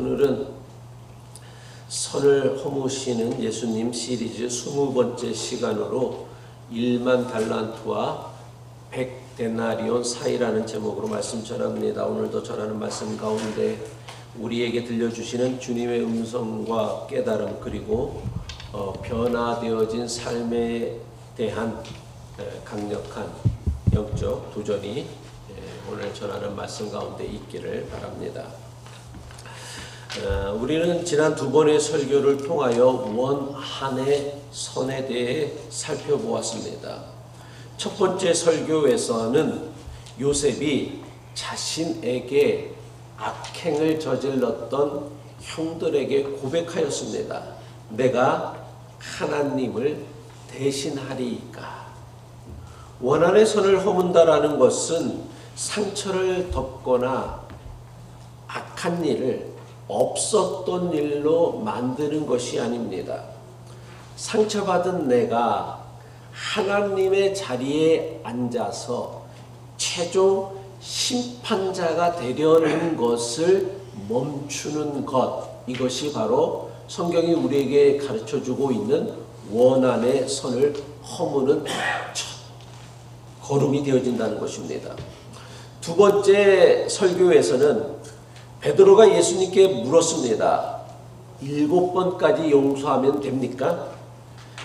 오늘은 선을 허무시는 예수님 시리즈 20번째 시간으로 1만 달란트와 100데나리온 사이라는 제목으로 말씀 전합니다. 오늘도 전하는 말씀 가운데 우리에게 들려주시는 주님의 음성과 깨달음, 그리고 변화되어진 삶에 대한 강력한 영적 도전이 오늘 전하는 말씀 가운데 있기를 바랍니다. 우리는 지난 두 번의 설교를 통하여 원한의 선에 대해 살펴보았습니다. 첫 번째 설교에서는 요셉이 자신에게 악행을 저질렀던 형들에게 고백하였습니다. 내가 하나님을 대신하리이까. 원한의 선을 허문다라는 것은 상처를 덮거나 악한 일을 없었던 일로 만드는 것이 아닙니다. 상처받은 내가 하나님의 자리에 앉아서 최종 심판자가 되려는 것을 멈추는 것, 이것이 바로 성경이 우리에게 가르쳐주고 있는 원한의 선을 허무는 첫 걸음이 되어진다는 것입니다. 두 번째 설교에서는 베드로가 예수님께 물었습니다. 7번까지 용서하면 됩니까?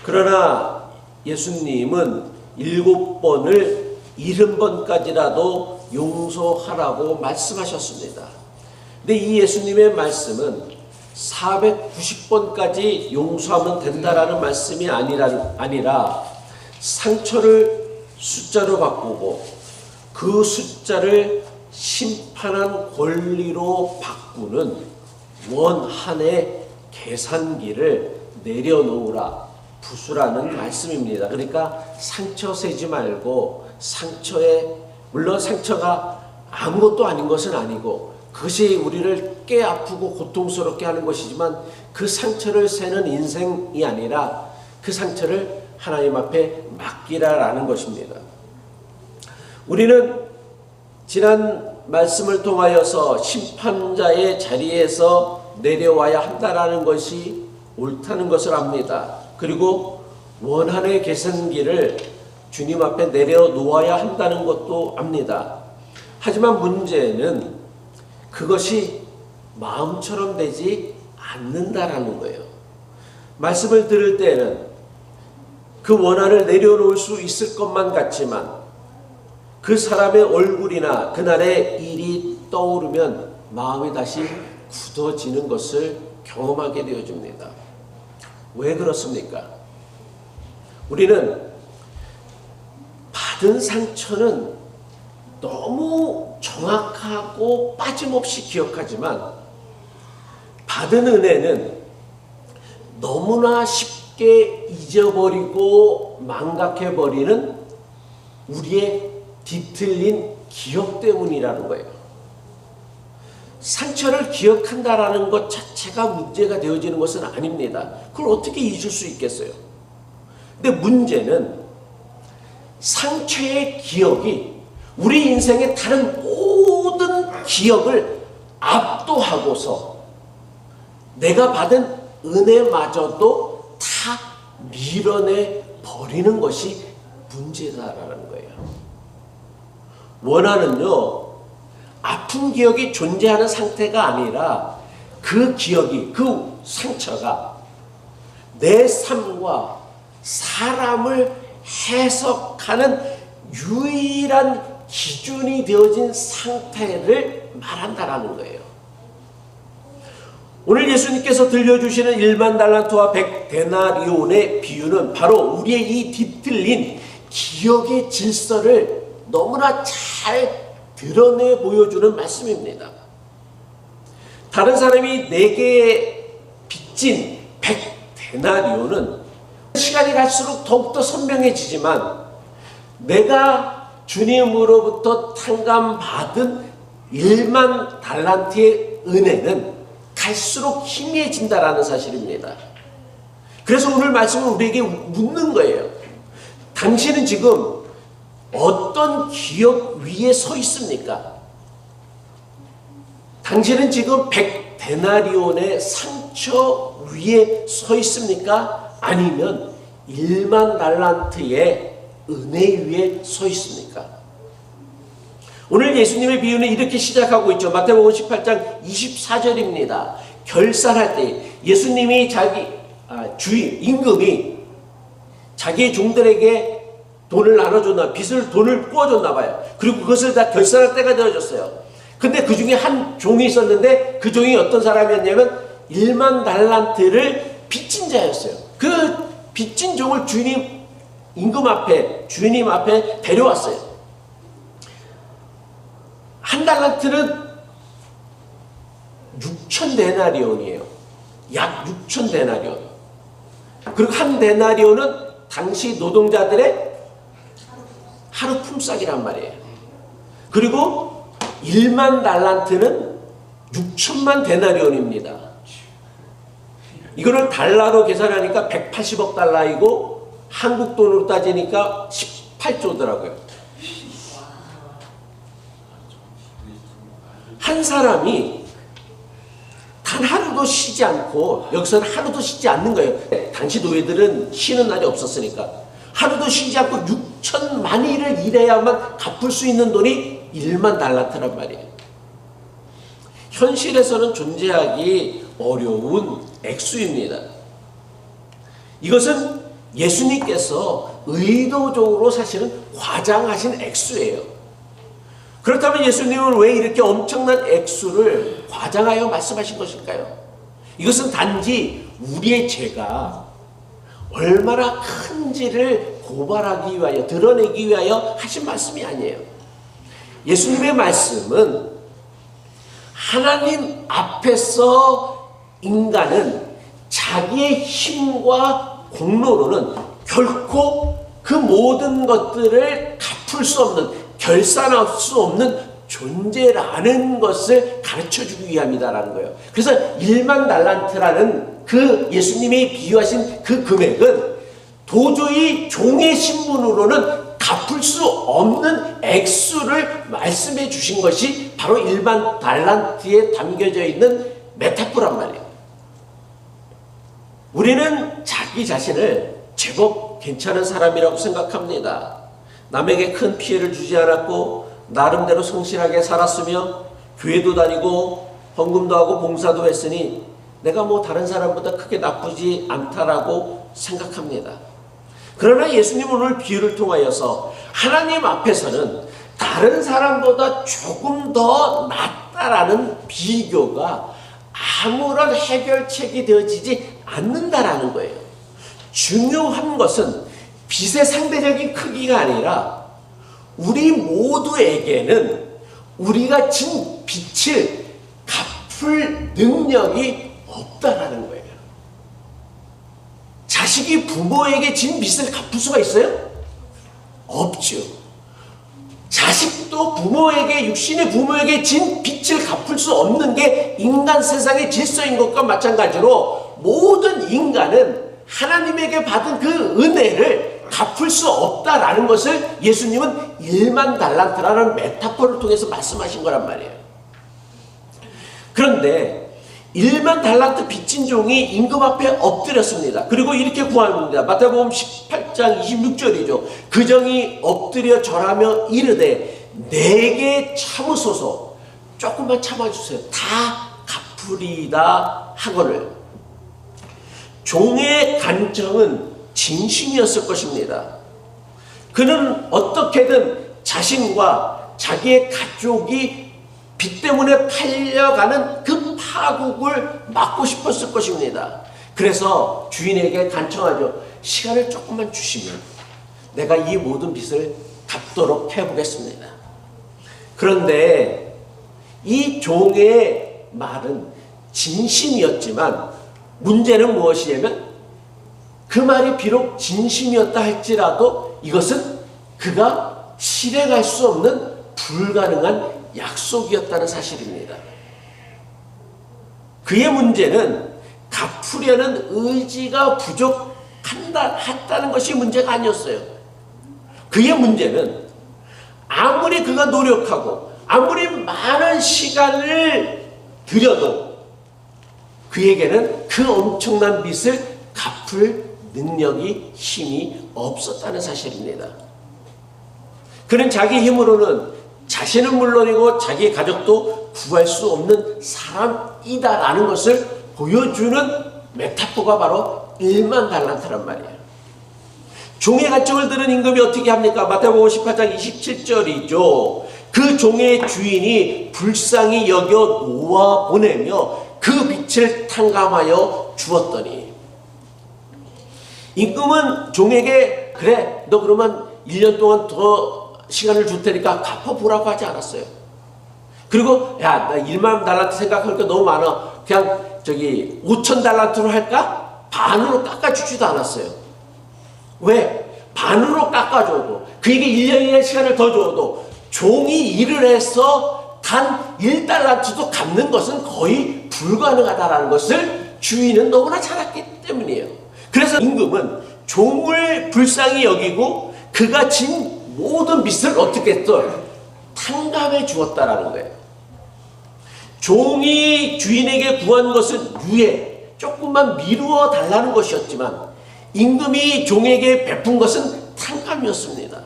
그러나 예수님은 7번을 70번까지라도 용서하라고 말씀하셨습니다. 근데 이 예수님의 말씀은 490번까지 용서하면 된다라는 말씀이 아니라 상처를 숫자로 바꾸고 그 숫자를 심판한 권리로 바꾸는 원한의 계산기를 내려놓으라, 부수라는 말씀입니다. 그러니까 상처 세지 말고, 물론 상처가 아무것도 아닌 것은 아니고 그것이 우리를 꽤 아프고 고통스럽게 하는 것이지만 그 상처를 세는 인생이 아니라 그 상처를 하나님 앞에 맡기라라는 것입니다. 우리는 지난 말씀을 통하여서 심판자의 자리에서 내려와야 한다라는 것이 옳다는 것을 압니다. 그리고 원한의 계산기를 주님 앞에 내려놓아야 한다는 것도 압니다. 하지만 문제는 그것이 마음처럼 되지 않는다라는 거예요. 말씀을 들을 때는 그 원한을 내려놓을 수 있을 것만 같지만 그 사람의 얼굴이나 그날의 일이 떠오르면 마음이 다시 굳어지는 것을 경험하게 되어집니다. 왜 그렇습니까? 우리는 받은 상처는 너무 정확하고 빠짐없이 기억하지만 받은 은혜는 너무나 쉽게 잊어버리고 망각해버리는 우리의 뒤틀린 기억 때문이라는 거예요. 상처를 기억한다라는 것 자체가 문제가 되어지는 것은 아닙니다. 그걸 어떻게 잊을 수 있겠어요? 근데 문제는 상처의 기억이 우리 인생의 다른 모든 기억을 압도하고서 내가 받은 은혜마저도 다 밀어내 버리는 것이 문제다라는 거예요. 원한은요, 아픈 기억이 존재하는 상태가 아니라 그 기억이, 그 상처가 내 삶과 사람을 해석하는 유일한 기준이 되어진 상태를 말한다라는 거예요. 오늘 예수님께서 들려주시는 1만 달란트와 100데나리온의 비유는 바로 우리의 이 뒤틀린 기억의 질서를 너무나 잘 드러내 보여주는 말씀입니다. 다른 사람이 내게 빚진 100데나리온은 시간이 갈수록 더욱더 선명해지지만 내가 주님으로부터 탕감받은 1만 달란트의 은혜는 갈수록 희미해진다라는 사실입니다. 그래서 오늘 말씀은 우리에게 묻는 거예요. 당신은 지금 어떤 기억 위에 서 있습니까? 당신은 지금 100 데나리온의 상처 위에 서 있습니까? 아니면 1만 달란트의 은혜 위에 서 있습니까? 오늘 예수님의 비유는 이렇게 시작하고 있죠. 마태복음 18장 24절입니다. 결산할 때 예수님이 주인, 임금이 자기의 종들에게 돈을 나눠줬나, 돈을 부어줬나 봐요. 그리고 그것을 다 결산할 때가 되어졌어요. 근데 그 중에 한 종이 있었는데 그 종이 어떤 사람이었냐면 1만 달란트를 빚진 자였어요. 그 빚진 종을 주님 앞에 데려왔어요. 한 달란트는 6천 데나리온이에요. 약 6천 데나리온. 그리고 한 데나리온은 당시 노동자들의 하루 품삯이란 말이에요. 그리고 1만 달란트는 6천만 데나리온입니다. 이거를 달러로 계산하니까 180억 달러이고 한국 돈으로 따지니까 18조더라고요. 한 사람이 단 하루도 쉬지 않고, 여기서는 하루도 쉬지 않는 거예요. 당시 노예들은 쉬는 날이 없었으니까 하루도 쉬지 않고 6천만 일을 일해야만 갚을 수 있는 돈이 1만 달란트란 말이에요. 현실에서는 존재하기 어려운 액수입니다. 이것은 예수님께서 의도적으로 사실은 과장하신 액수예요. 그렇다면 예수님은 왜 이렇게 엄청난 액수를 과장하여 말씀하신 것일까요? 이것은 단지 우리의 죄가 얼마나 큰지를 고발하기 위하여, 드러내기 위하여 하신 말씀이 아니에요. 예수님의 말씀은 하나님 앞에서 인간은 자기의 힘과 공로로는 결코 그 모든 것들을 갚을 수 없는, 결산할 수 없는 존재라는 것을 가르쳐주기 위함이다라는 거예요. 그래서 1만 달란트라는 그 예수님이 비유하신 그 금액은 도저히 종의 신분으로는 갚을 수 없는 액수를 말씀해 주신 것이 바로 1만 달란트에 담겨져 있는 메타포란 말이에요. 우리는 자기 자신을 제법 괜찮은 사람이라고 생각합니다. 남에게 큰 피해를 주지 않았고 나름대로 성실하게 살았으며 교회도 다니고 헌금도 하고 봉사도 했으니 내가 뭐 다른 사람보다 크게 나쁘지 않다라고 생각합니다. 그러나 예수님은 오늘 비유를 통하여서 하나님 앞에서는 다른 사람보다 조금 더 낫다라는 비교가 아무런 해결책이 되어지지 않는다라는 거예요. 중요한 것은 빚의 상대적인 크기가 아니라 우리 모두에게는 우리가 진 빚을 갚을 능력이 없다라는 거예요. 자식이 부모에게 진 빚을 갚을 수가 있어요? 없죠. 자식도 부모에게, 육신의 부모에게 진 빚을 갚을 수 없는 게 인간 세상의 질서인 것과 마찬가지로 모든 인간은 하나님에게 받은 그 은혜를 갚을 수 없다라는 것을 예수님은 1만 달란트라는 메타포를 통해서 말씀하신 거란 말이에요. 그런데 1만 달란트 빚진 종이 임금 앞에 엎드렸습니다. 그리고 이렇게 구합니다. 마태복음 18장 26절이죠. 그 종이 엎드려 절하며 이르되 내게 참으소서, 조금만 참아주세요, 다 갚으리다 하거늘. 종의 간청은 진심이었을 것입니다. 그는 어떻게든 자신과 자기의 가족이 빚 때문에 팔려가는 그 파국을 막고 싶었을 것입니다. 그래서 주인에게 간청하죠. 시간을 조금만 주시면 내가 이 모든 빚을 갚도록 해보겠습니다. 그런데 이 종의 말은 진심이었지만 문제는 무엇이냐면 그 말이 비록 진심이었다 할지라도 이것은 그가 실행할 수 없는 불가능한 약속이었다는 사실입니다. 그의 문제는 갚으려는 의지가 부족했다는 것이 문제가 아니었어요. 그의 문제는 아무리 그가 노력하고 아무리 많은 시간을 들여도 그에게는 그 엄청난 빚을 갚을 능력이, 힘이 없었다는 사실입니다. 그는 자기 힘으로는 자신은 물론이고 자기 가족도 구할 수 없는 사람이다라는 것을 보여주는 메타포가 바로 1만 달란트란 말이에요. 종의 가축을 들은 임금이 어떻게 합니까? 마태복음 18장 27절이죠. 그 종의 주인이 불쌍히 여겨 놓아 보내며 그 빛을 탕감하여 주었더니, 임금은 종에게 그래 너 그러면 1년 동안 더 시간을 줄 테니까 갚아보라고 하지 않았어요. 그리고 야 나 1만 달란트 생각하니까 너무 많아, 그냥 5천 달란트로 할까? 반으로 깎아주지도 않았어요. 왜? 반으로 깎아줘도, 그에게 1년이나 시간을 더 줘도 종이 일을 해서 단 1달란트도 갚는 것은 거의 불가능하다는 것을 주인은 너무나 잘 알기 때문이에요. 그래서 임금은 종을 불쌍히 여기고 그가 진 모든 빚을 어떻게 했어? 탕감해 주었다라는 거예요. 종이 주인에게 구한 것은 유예, 조금만 미루어 달라는 것이었지만 임금이 종에게 베푼 것은 탕감이었습니다.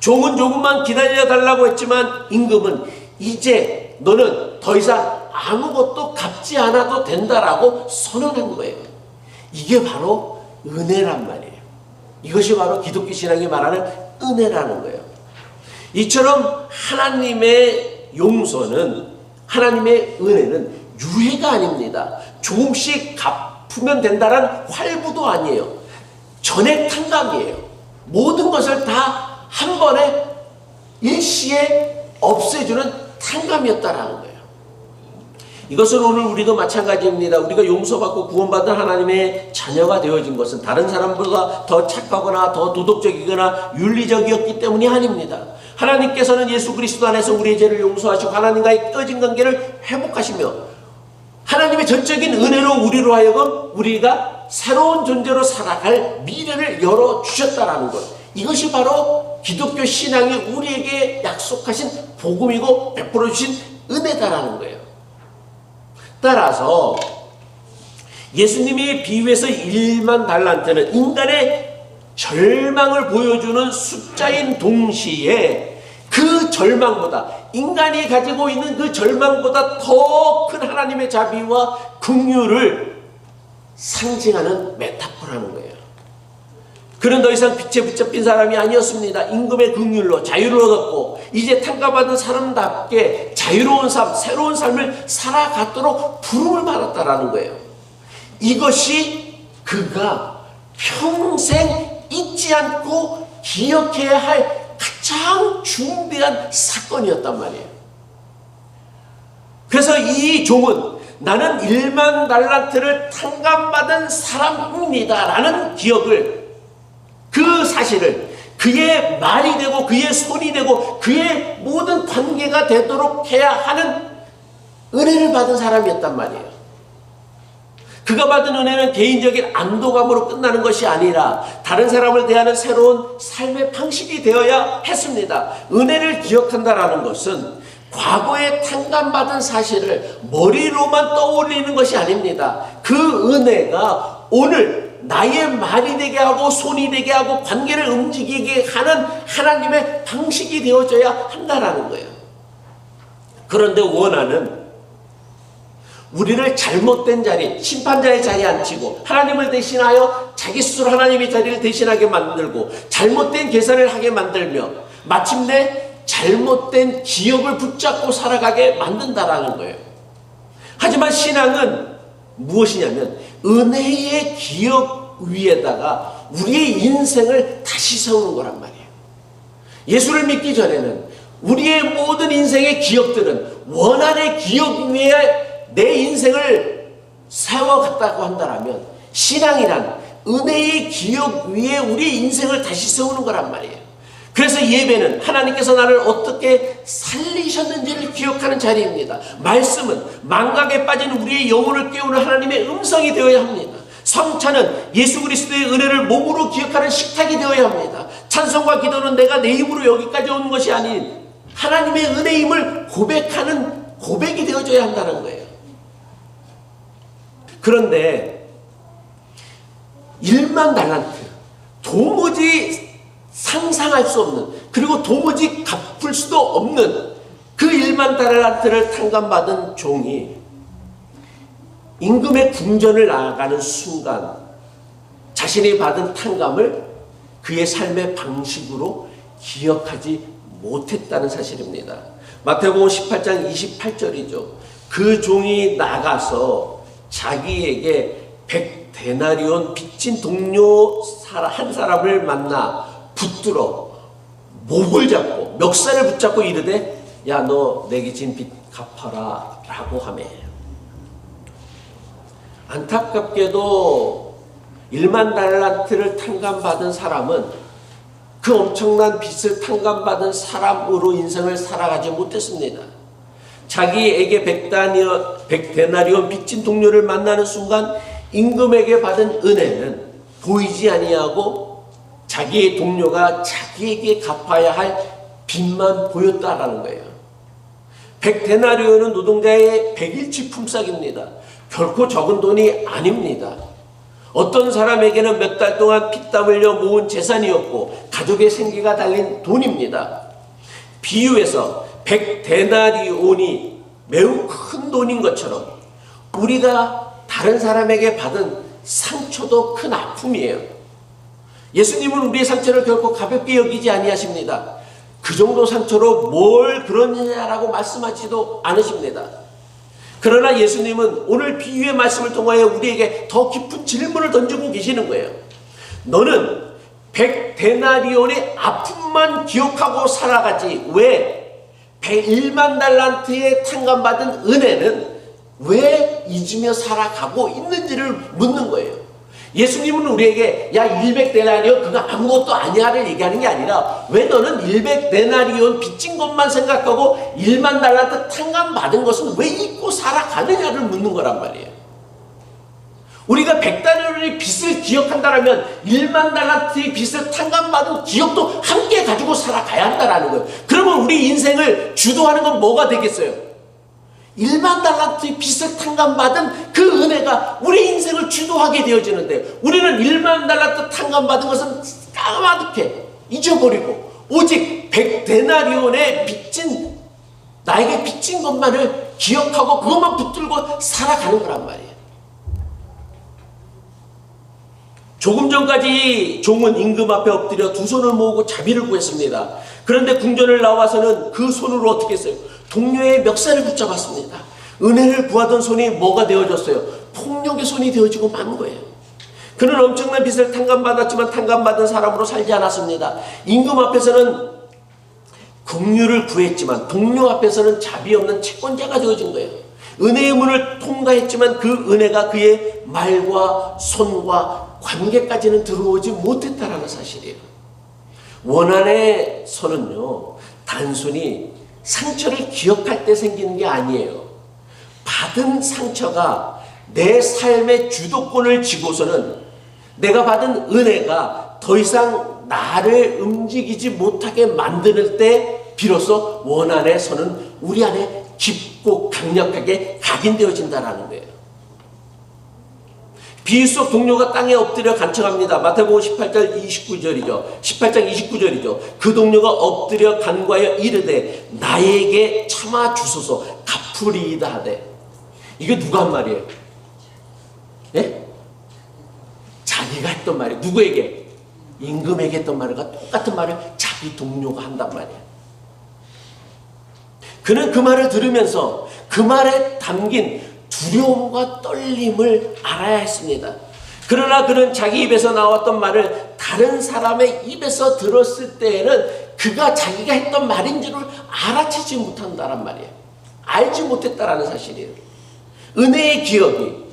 종은 조금만 기다려 달라고 했지만 임금은 이제 너는 더 이상 아무것도 갚지 않아도 된다라고 선언한 거예요. 이게 바로 은혜란 말이에요. 이것이 바로 기독교 신앙이 말하는 은혜라는 거예요. 이처럼 하나님의 용서는, 하나님의 은혜는 유예가 아닙니다. 조금씩 갚으면 된다는 활부도 아니에요. 전액 탕감이에요. 모든 것을 다 한 번에 일시에 없애주는 탕감이었다라는 거예요. 이것은 오늘 우리도 마찬가지입니다. 우리가 용서받고 구원받은 하나님의 자녀가 되어진 것은 다른 사람보다 더 착하거나 더 도덕적이거나 윤리적이었기 때문이 아닙니다. 하나님께서는 예수 그리스도 안에서 우리의 죄를 용서하시고 하나님과의 깨진 관계를 회복하시며 하나님의 전적인 은혜로 우리로 하여금 우리가 새로운 존재로 살아갈 미래를 열어주셨다라는 것, 이것이 바로 기독교 신앙이 우리에게 약속하신 복음이고 베풀어 주신 은혜다라는 거예요. 따라서 예수님이 비유에서 1만 달란트는 인간의 절망을 보여주는 숫자인 동시에 그 절망보다, 인간이 가지고 있는 그 절망보다 더 큰 하나님의 자비와 긍휼을 상징하는 메타포라는 거예요. 그는 더 이상 빛에 붙잡힌 사람이 아니었습니다. 임금의 긍휼로 자유를 얻었고 이제 탕감받은 사람답게 자유로운 삶, 새로운 삶을 살아가도록 부름을 받았다라는 거예요. 이것이 그가 평생 잊지 않고 기억해야 할 가장 중대한 사건이었단 말이에요. 그래서 이 종은 나는 1만 달란트를 탕감받은 사람입니다 라는 기억을, 그 사실을 그의 말이 되고 그의 손이 되고 그의 모든 관계가 되도록 해야 하는 은혜를 받은 사람이었단 말이에요. 그가 받은 은혜는 개인적인 안도감으로 끝나는 것이 아니라 다른 사람을 대하는 새로운 삶의 방식이 되어야 했습니다. 은혜를 기억한다라는 것은 과거에 탕감받은 사실을 머리로만 떠올리는 것이 아닙니다. 그 은혜가 오늘 나의 말이 되게 하고 손이 되게 하고 관계를 움직이게 하는 하나님의 방식이 되어져야 한다라는 거예요. 그런데 원하는 우리를 잘못된 자리, 심판자의 자리에 앉히고 하나님을 대신하여 자기 스스로 하나님의 자리를 대신하게 만들고 잘못된 계산을 하게 만들며 마침내 잘못된 기억을 붙잡고 살아가게 만든다라는 거예요. 하지만 신앙은 무엇이냐면 은혜의 기억 위에다가 우리의 인생을 다시 세우는 거란 말이에요. 예수를 믿기 전에는 우리의 모든 인생의 기억들은 원한의 기억 위에 내 인생을 세워갔다고 한다면 신앙이란 은혜의 기억 위에 우리의 인생을 다시 세우는 거란 말이에요. 그래서 예배는 하나님께서 나를 어떻게 살리셨는지를 기억하는 자리입니다. 말씀은 망각에 빠진 우리의 영혼을 깨우는 하나님의 음성이 되어야 합니다. 성찬은 예수 그리스도의 은혜를 몸으로 기억하는 식탁이 되어야 합니다. 찬송과 기도는 내가 내 힘으로 여기까지 온 것이 아닌 하나님의 은혜임을 고백하는 고백이 되어져야 한다는 거예요. 그런데 1만 달란트, 도무지 상상할 수 없는, 그리고 도무지 갚을 수도 없는 그 1만 달란트를 탕감받은 종이 임금의 궁전을 나아가는 순간 자신이 받은 탕감을 그의 삶의 방식으로 기억하지 못했다는 사실입니다. 마태복음 18장 28절이죠. 그 종이 나가서 자기에게 100데나리온 빚진 동료 한 사람을 만나 붙들어 목을 잡고 멱살을 붙잡고 이르되 야, 너 내게 진 빚 갚아라 라고 하며, 안타깝게도 1만 달란트를 탕감받은 사람은 그 엄청난 빚을 탕감받은 사람으로 인생을 살아가지 못했습니다. 자기에게 100데나리온 빚진 동료를 만나는 순간 임금에게 받은 은혜는 보이지 아니하고 자기의 동료가 자기에게 갚아야 할 빚만 보였다라는 거예요. 100데나리온은 노동자의 100일치 품삯입니다. 결코 적은 돈이 아닙니다. 어떤 사람에게는 몇 달 동안 피땀 흘려 모은 재산이었고 가족의 생계가 달린 돈입니다. 비유해서 100데나리온이 매우 큰 돈인 것처럼 우리가 다른 사람에게 받은 상처도 큰 아픔이에요. 예수님은 우리의 상처를 결코 가볍게 여기지 아니하십니다. 그 정도 상처로 뭘 그러느냐라고 말씀하지도 않으십니다. 그러나 예수님은 오늘 비유의 말씀을 통하여 우리에게 더 깊은 질문을 던지고 계시는 거예요. 너는 100데나리온의 아픔만 기억하고 살아가지 왜 101만 달란트의 탕감받은 은혜는 왜 잊으며 살아가고 있는지를 묻는 거예요. 예수님은 우리에게 야 100데나리온 그거 아무것도 아니야를 얘기하는 게 아니라 왜 너는 100데나리온 빚진 것만 생각하고 1만 달란트 탕감받은 것은 왜 잊고 살아가느냐를 묻는 거란 말이에요. 우리가 100데나리온의 빚을 기억한다면 1만 달란트의 빚을 탕감받은 기억도 함께 가지고 살아가야 한다는 거예요. 그러면 우리 인생을 주도하는 건 뭐가 되겠어요? 1만 달란트의 빚을 탕감받은 그 은혜가 우리 인생을 주도하게 되어지는데, 우리는 1만 달란트 탕감받은 것은 까마득해 잊어버리고 오직 100데나리온의 빚진, 나에게 빚진 것만을 기억하고 그것만 붙들고 살아가는 거란 말이에요. 조금 전까지 종은 임금 앞에 엎드려 두 손을 모으고 자비를 구했습니다. 그런데 궁전을 나와서는 그 손으로 어떻게 했어요? 동료의 멱살을 붙잡았습니다. 은혜를 구하던 손이 뭐가 되어졌어요? 폭력의 손이 되어지고 만 거예요. 그는 엄청난 빚을 탕감받았지만 탕감받은 사람으로 살지 않았습니다. 임금 앞에서는 긍휼을 구했지만 동료 앞에서는 자비 없는 채권자가 되어진 거예요. 은혜의 문을 통과했지만 그 은혜가 그의 말과 손과 관계까지는 들어오지 못했다라는 사실이에요. 원한의 손은요, 단순히 상처를 기억할 때 생기는 게 아니에요. 받은 상처가 내 삶의 주도권을 쥐고서는 내가 받은 은혜가 더 이상 나를 움직이지 못하게 만드는 때 비로소 원한의 손은 우리 안에 깊고 강력하게 각인되어진다는 거예요. 비유 속 동료가 땅에 엎드려 간청합니다. 마태복음 18장 29절이죠. 그 동료가 엎드려 간구하여 이르되 나에게 참아 주소서 갚으리이다 하되. 이게 누가 한 말이에요? 예? 자기가 했던 말이에요. 누구에게? 임금에게 했던 말과 똑같은 말을 자기 동료가 한단 말이에요. 그는 그 말을 들으면서 그 말에 담긴 두려움과 떨림을 알아야 했습니다. 그러나 그는 자기 입에서 나왔던 말을 다른 사람의 입에서 들었을 때에는 그가 자기가 했던 말인 줄을 알아채지 못한다란 말이에요. 알지 못했다라는 사실이에요. 은혜의 기억이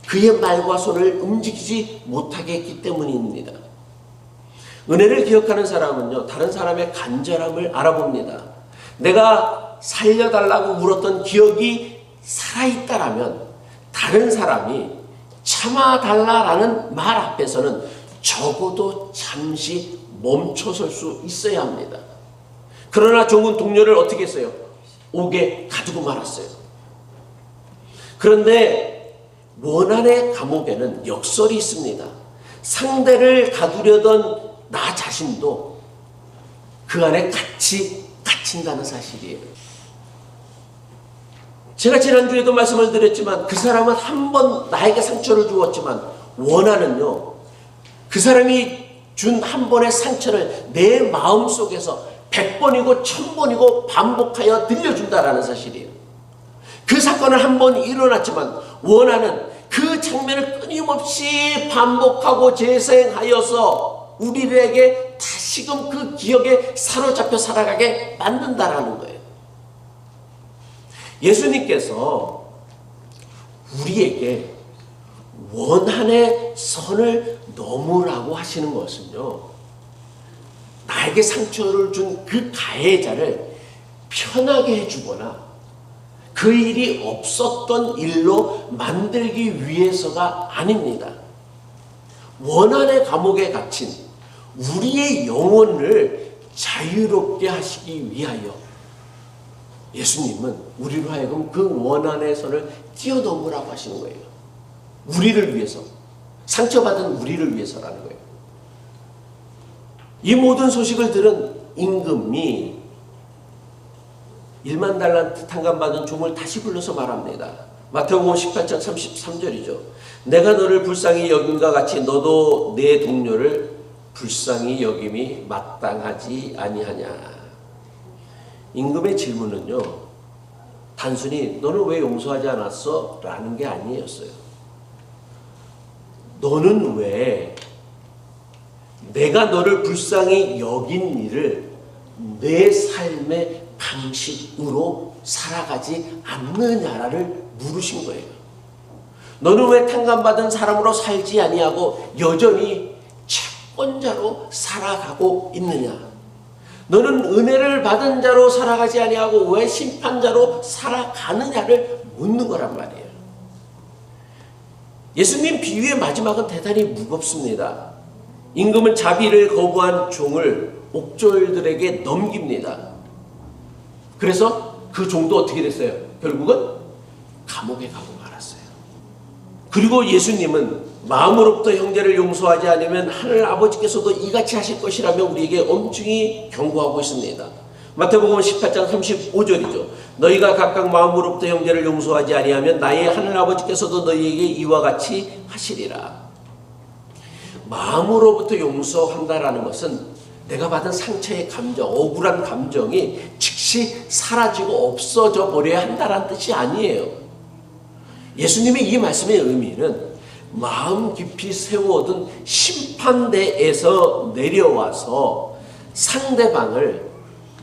그의 말과 손을 움직이지 못하게 했기 때문입니다. 은혜를 기억하는 사람은요, 다른 사람의 간절함을 알아봅니다. 내가 살려달라고 물었던 기억이 살아있다라면 다른 사람이 참아달라라는 말 앞에서는 적어도 잠시 멈춰설 수 있어야 합니다. 그러나 종은 동료를 어떻게 했어요? 옥에 가두고 말았어요. 그런데 원한의 감옥에는 역설이 있습니다. 상대를 가두려던 나 자신도 그 안에 같이 갇힌다는 사실이에요. 제가 지난주에도 말씀을 드렸지만 그 사람은 한 번 나에게 상처를 주었지만 원한은요, 그 사람이 준 한 번의 상처를 내 마음속에서 100번이고 1000번이고 반복하여 들려준다라는 사실이에요. 그 사건은 한 번 일어났지만 원한은 그 장면을 끊임없이 반복하고 재생하여서 우리에게 다시금 그 기억에 사로잡혀 살아가게 만든다라는 거예요. 예수님께서 우리에게 원한의 선을 넘으라고 하시는 것은요, 나에게 상처를 준 그 가해자를 편하게 해주거나 그 일이 없었던 일로 만들기 위해서가 아닙니다. 원한의 감옥에 갇힌 우리의 영혼을 자유롭게 하시기 위하여 예수님은 우리로 하여금 그 원한의 선을 뛰어넘으라고 하시는 거예요. 우리를 위해서, 상처받은 우리를 위해서라는 거예요. 이 모든 소식을 들은 임금이 1만 달란트 탕감받은 종을 다시 불러서 말합니다. 마태복음 18장 33절이죠. 내가 너를 불쌍히 여김과 같이 너도 내 동료를 불쌍히 여김이 마땅하지 아니하냐. 임금의 질문은요, 단순히 너는 왜 용서하지 않았어? 라는 게 아니었어요. 너는 왜 내가 너를 불쌍히 여긴 일을 내 삶의 방식으로 살아가지 않느냐를 물으신 거예요. 너는 왜 탕감받은 사람으로 살지 아니하고 여전히 채권자로 살아가고 있느냐? 너는 은혜를 받은 자로 살아가지 아니하고 왜 심판자로 살아가느냐를 묻는 거란 말이에요. 예수님 비유의 마지막은 대단히 무겁습니다. 임금은 자비를 거부한 종을 옥졸들에게 넘깁니다. 그래서 그 종도 어떻게 됐어요? 결국은 감옥에 가고 말았어요. 그리고 예수님은 마음으로부터 형제를 용서하지 않으면 하늘 아버지께서도 이같이 하실 것이라며 우리에게 엄중히 경고하고 있습니다. 마태복음 18장 35절이죠. 너희가 각각 마음으로부터 형제를 용서하지 아니하면 나의 하늘 아버지께서도 너희에게 이와 같이 하시리라. 마음으로부터 용서한다라는 것은 내가 받은 상처의 감정, 억울한 감정이 즉시 사라지고 없어져 버려야 한다는 뜻이 아니에요. 예수님의 이 말씀의 의미는 마음 깊이 세워둔 심판대에서 내려와서 상대방을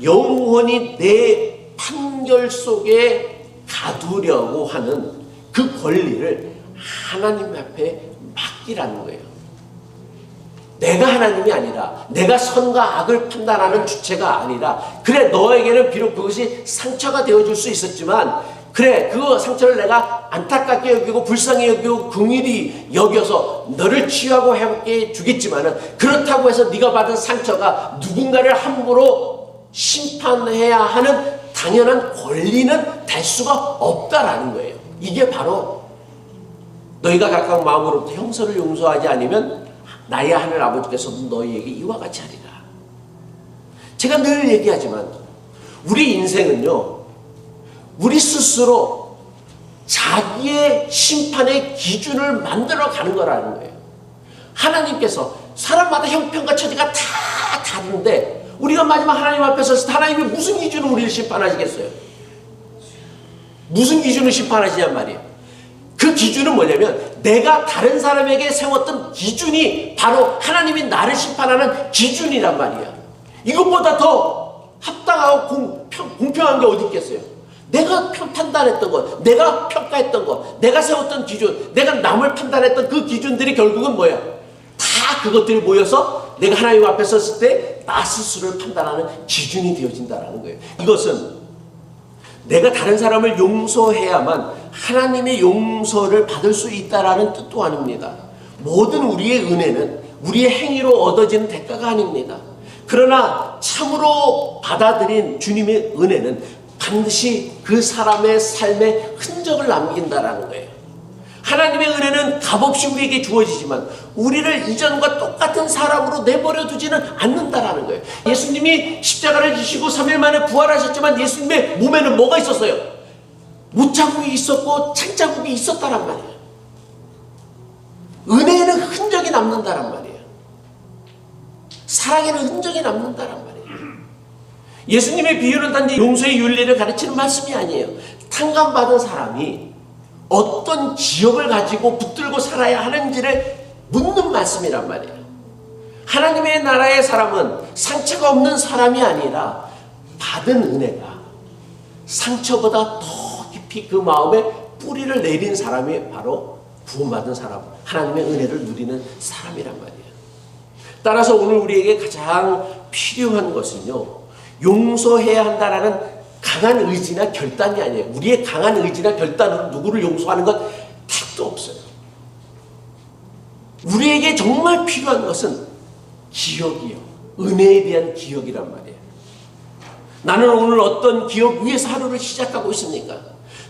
영원히 내 판결 속에 가두려고 하는 그 권리를 하나님 앞에 맡기라는 거예요. 내가 하나님이 아니라, 내가 선과 악을 판단하는 주체가 아니라, 그래 너에게는 비록 그것이 상처가 되어줄 수 있었지만 그래 그 상처를 내가 안타깝게 여기고 불쌍히 여기고 긍휼히 여겨서 너를 치유하고 회복해 주겠지만은 그렇다고 해서 네가 받은 상처가 누군가를 함부로 심판해야 하는 당연한 권리는 될 수가 없다라는 거예요. 이게 바로 너희가 각각 마음으로부터 형제를 용서하지 않으면 나의 하늘 아버지께서도 너희에게 이와 같이 하리라. 제가 늘 얘기하지만 우리 인생은요, 우리 스스로 자기의 심판의 기준을 만들어 가는 거라는 거예요. 하나님께서 사람마다 형편과 처지가 다 다른데 우리가 마지막 하나님 앞에 섰을 때 하나님이 무슨 기준으로 우리를 심판하시겠어요? 무슨 기준으로 심판하시냔 말이에요. 그 기준은 뭐냐면 내가 다른 사람에게 세웠던 기준이 바로 하나님이 나를 심판하는 기준이란 말이야. 이것보다 더 합당하고 공평한 게 어디 있겠어요? 내가 판단했던 것, 내가 평가했던 것, 내가 세웠던 기준, 내가 남을 판단했던 그 기준들이 결국은 뭐야? 다 그것들이 모여서 내가 하나님 앞에 섰을 때 나 스스로를 판단하는 기준이 되어진다는 거예요. 이것은 내가 다른 사람을 용서해야만 하나님의 용서를 받을 수 있다라는 뜻도 아닙니다. 모든 우리의 은혜는 우리의 행위로 얻어지는 대가가 아닙니다. 그러나 참으로 받아들인 주님의 은혜는 반드시 그 사람의 삶에 흔적을 남긴다라는 거예요. 하나님의 은혜는 값없이 우리에게 주어지지만 우리를 이전과 똑같은 사람으로 내버려 두지는 않는다라는 거예요. 예수님이 십자가를 지시고 3일 만에 부활하셨지만 예수님의 몸에는 뭐가 있었어요? 못자국이 있었고 창자국이 있었다란 말이에요. 은혜에는 흔적이 남는다란 말이에요. 사랑에는 흔적이 남는다란 말이에요. 예수님의 비유는 단지 용서의 윤리를 가르치는 말씀이 아니에요. 탕감받은 사람이 어떤 기억을 가지고 붙들고 살아야 하는지를 묻는 말씀이란 말이에요. 하나님의 나라의 사람은 상처가 없는 사람이 아니라 받은 은혜가 상처보다 더 깊이 그 마음에 뿌리를 내린 사람이 바로 구원받은 사람, 하나님의 은혜를 누리는 사람이란 말이에요. 따라서 오늘 우리에게 가장 필요한 것은요, 용서해야 한다라는 강한 의지나 결단이 아니에요. 우리의 강한 의지나 결단으로 누구를 용서하는 건 택도 없어요. 우리에게 정말 필요한 것은 기억이요. 은혜에 대한 기억이란 말이에요. 나는 오늘 어떤 기억 위에서 하루를 시작하고 있습니까?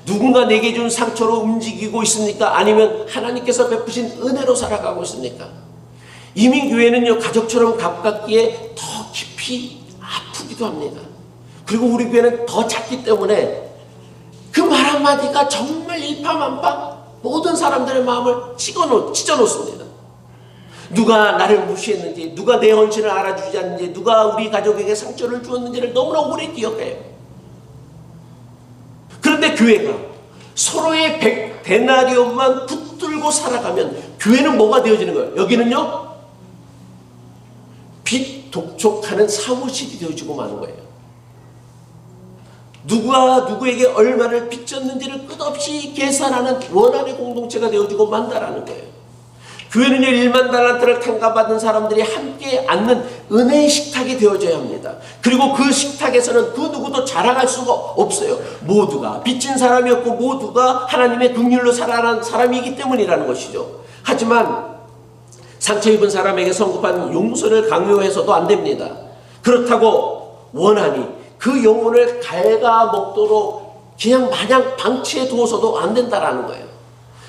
누군가 내게 준 상처로 움직이고 있습니까? 아니면 하나님께서 베푸신 은혜로 살아가고 있습니까? 이민교회는요, 가족처럼 가깝기에 더 깊이 아프기도 합니다. 그리고 우리 교회는 더 작기 때문에 그 말 한마디가 정말 일파만파 모든 사람들의 마음을 찢어놓습니다. 누가 나를 무시했는지, 누가 내 헌신을 알아주지 않는지, 누가 우리 가족에게 상처를 주었는지를 너무나 오래 기억해요. 그런데 교회가 서로의 100데나리온만 붙들고 살아가면 교회는 뭐가 되어지는 거예요? 여기는요, 빚 독촉하는 사무실이 되어지고 마는 거예요. 누가 누구에게 얼마를 빚졌는지를 끝없이 계산하는 원한의 공동체가 되어지고 만다라는 거예요. 교회는요, 1만 달란트를 탕감받은 사람들이 함께 앉는 은혜의 식탁이 되어져야 합니다. 그리고 그 식탁에서는 그 누구도 자랑할 수가 없어요. 모두가 빚진 사람이었고 모두가 하나님의 긍휼로 살아난 사람이기 때문이라는 것이죠. 하지만 상처 입은 사람에게 성급한 용서를 강요해서도 안 됩니다. 그렇다고 원한이 그 영혼을 갉아먹도록 그냥 마냥 방치해 두어서도 안 된다라는 거예요.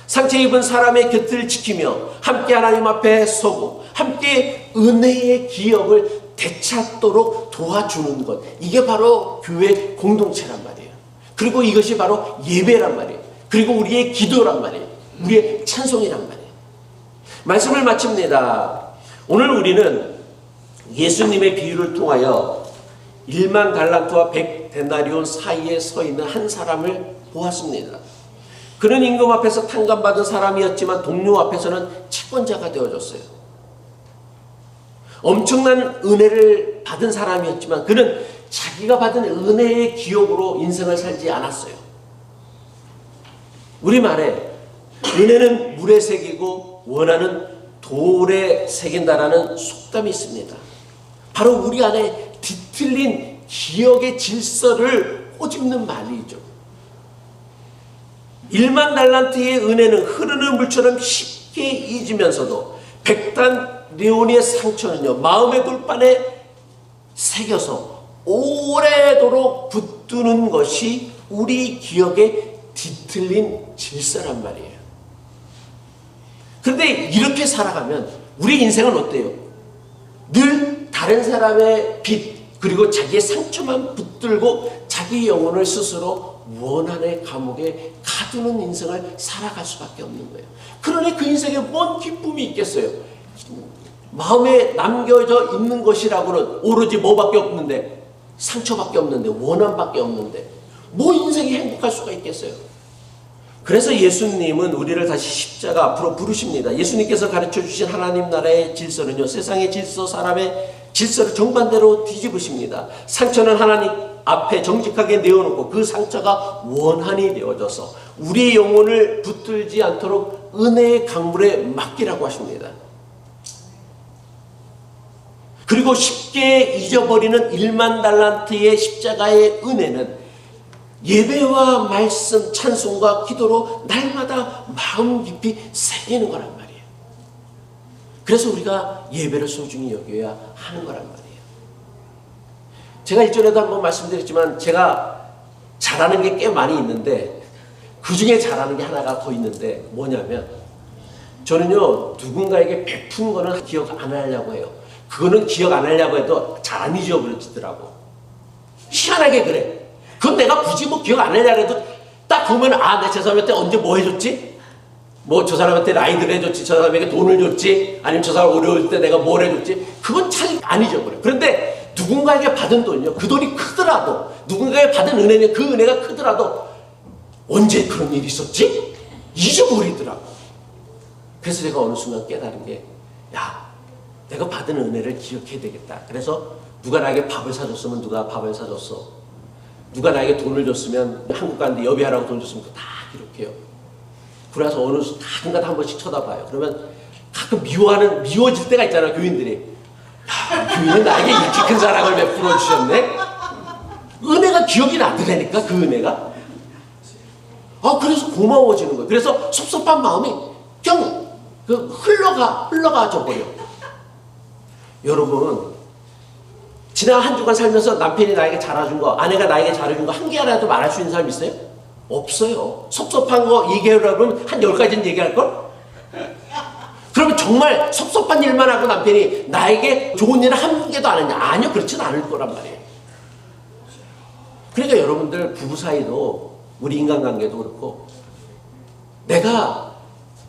상처 입은 사람의 곁을 지키며 함께 하나님 앞에 서고 함께 은혜의 기억을 되찾도록 도와주는 것, 이게 바로 교회 공동체란 말이에요. 그리고 이것이 바로 예배란 말이에요. 그리고 우리의 기도란 말이에요. 우리의 찬송이란 말이에요. 말씀을 마칩니다. 오늘 우리는 예수님의 비유를 통하여 1만 달란트와 100데나리온 사이에 서 있는 한 사람을 보았습니다. 그는 임금 앞에서 탕감받은 사람이었지만 동료 앞에서는 채권자가 되어졌어요. 엄청난 은혜를 받은 사람이었지만 그는 자기가 받은 은혜의 기억으로 인생을 살지 않았어요. 우리말에 은혜는 물에 새기고 원한은 돌에 새긴다라는 속담이 있습니다. 바로 우리 안에 뒤틀린 기억의 질서를 꼬집는 말이죠. 1만 달란트의 은혜는 흐르는 물처럼 쉽게 잊으면서도 100데나리온의 상처는요, 마음의 골반에 새겨서 오래도록 붙드는 것이 우리 기억의 뒤틀린 질서란 말이에요. 그런데 이렇게 살아가면 우리 인생은 어때요? 늘 다른 사람의 빚 그리고 자기의 상처만 붙들고 자기 영혼을 스스로 원한의 감옥에 가두는 인생을 살아갈 수밖에 없는 거예요. 그러니 그 인생에 뭔 기쁨이 있겠어요? 마음에 남겨져 있는 것이라고는 오로지 뭐밖에 없는데, 상처밖에 없는데, 원한밖에 없는데 뭐 인생이 행복할 수가 있겠어요? 그래서 예수님은 우리를 다시 십자가 앞으로 부르십니다. 예수님께서 가르쳐 주신 하나님 나라의 질서는요, 세상의 질서, 사람의 질서를 정반대로 뒤집으십니다. 상처는 하나님 앞에 정직하게 내어놓고 그 상처가 원한이 되어져서 우리의 영혼을 붙들지 않도록 은혜의 강물에 맡기라고 하십니다. 그리고 쉽게 잊어버리는 1만 달란트의 십자가의 은혜는 예배와 말씀, 찬송과 기도로 날마다 마음 깊이 새기는 거란 말이에요. 그래서 우리가 예배를 소중히 여겨야 하는 거란 말이에요. 제가 일전에도 한번 말씀드렸지만 제가 잘하는 게 꽤 많이 있는데 그 중에 잘하는 게 하나가 더 있는데 뭐냐면 저는요 누군가에게 베푼 거는 기억 안 하려고 해요. 그거는 기억 안 하려고 해도 잘 안 잊어버려지더라고. 희한하게 그래. 그건 내가 굳이 뭐 기억 안 하려고 해도 딱 보면 아, 내 저 사람한테 언제 뭐 해줬지? 뭐 저 사람한테 라이드를 해줬지, 저 사람에게 돈을 줬지, 아니면 저 사람 어려울 때 내가 뭘 해줬지, 그건 잘 안 잊어버려. 그런데 누군가에게 받은 돈이요, 그 돈이 크더라도, 누군가에게 받은 은혜는 그 은혜가 크더라도 언제 그런 일이 있었지? 잊어버리더라고. 그래서 제가 어느 순간 깨달은 게, 야, 내가 받은 은혜를 기억해야 되겠다. 그래서 누가 나에게 밥을 사줬으면 누가 밥을 사줬어, 누가 나에게 돈을 줬으면 한국 가는데 여비하라고 돈 줬으면 그거 다 기록해요. 그래서 어느 순간 가끔가다 한 번씩 쳐다봐요. 그러면 가끔 미워질 때가 있잖아요, 교인들이. 야, 교인은 나에게 이렇게 큰 사랑을 베풀어 주셨네? 은혜가 기억이 나더라니까, 그 은혜가. 아, 그래서 고마워지는 거예요. 그래서 섭섭한 마음이 그냥 흘러가져 버려. 여러분, 지난 한 주간 살면서 남편이 나에게 잘해준 거, 아내가 나에게 잘해준 거 한 개라도 말할 수 있는 사람 있어요? 없어요. 섭섭한 거 얘기하려면 한 10가지는 얘기할걸? 그러면 정말 섭섭한 일만 하고 남편이 나에게 좋은 일을 한 개도 안 했냐? 아니요, 그렇진 않을 거란 말이에요. 그러니까 여러분들 부부 사이도 우리 인간관계도 그렇고 내가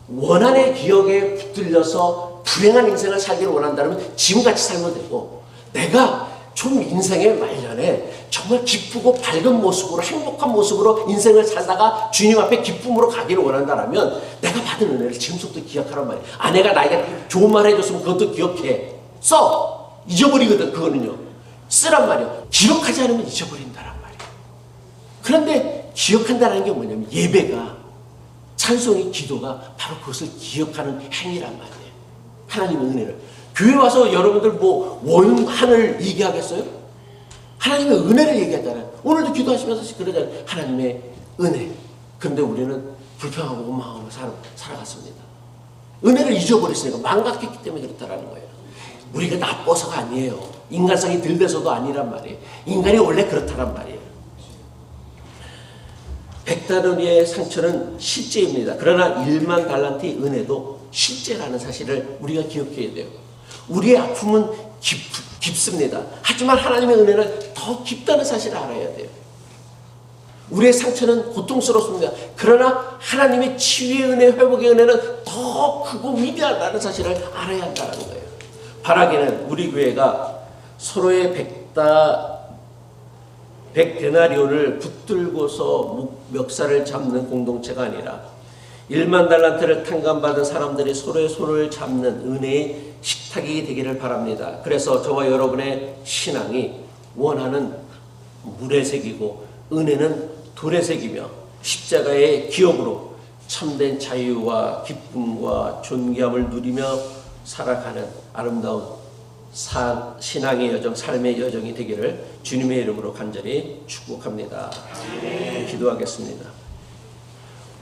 원한의 기억에 붙들려서 불행한 인생을 살기를 원한다면 지금같이 살면 되고, 내가 좀 인생의 말년에 정말 기쁘고 밝은 모습으로 행복한 모습으로 인생을 살다가 주님 앞에 기쁨으로 가기를 원한다면 내가 받은 은혜를 지금부터 기억하란 말이에요. 아내가 나에게 좋은 말 해줬으면 그것도 기억해. 써! 잊어버리거든. 그거는요. 쓰란 말이에요. 기록하지 않으면 잊어버린다란 말이에요. 그런데 기억한다는 게 뭐냐면 예배가, 찬송이, 기도가 바로 그것을 기억하는 행위란 말이에요. 하나님의 은혜를. 교회 와서 여러분들 뭐 원한을 얘기하겠어요? 하나님의 은혜를 얘기하잖아요. 오늘도 기도하시면서 그러잖아요. 하나님의 은혜. 그런데 우리는 불평하고 원망하고 살아갔습니다. 은혜를 잊어버렸으니까, 망각했기 때문에 그렇다라는 거예요. 우리가 나빠서가 아니에요. 인간성이 덜 돼서도 아니란 말이에요. 인간이 원래 그렇다란 말이에요. 100달러의 상처는 실제입니다. 그러나 1만 달란트의 은혜도 실제라는 사실을 우리가 기억해야 돼요. 우리의 아픔은 깊습니다. 하지만 하나님의 은혜는 더 깊다는 사실을 알아야 돼요. 우리의 상처는 고통스럽습니다. 그러나 하나님의 치유의 은혜, 회복의 은혜는 더 크고 위대하다는 사실을 알아야 한다는 거예요. 바라기는 우리 교회가 서로의 100데나리온을 붙들고서 멱살을 잡는 공동체가 아니라 1만 달란트를 탕감받은 사람들이 서로의 손을 잡는 은혜의 식탁이 되기를 바랍니다. 그래서 저와 여러분의 신앙이 원하는 물의 색이고 은혜는 돌의 색이며 십자가의 기억으로 참된 자유와 기쁨과 존귀함을 누리며 살아가는 아름다운 신앙의 여정, 삶의 여정이 되기를 주님의 이름으로 간절히 축복합니다. 기도하겠습니다.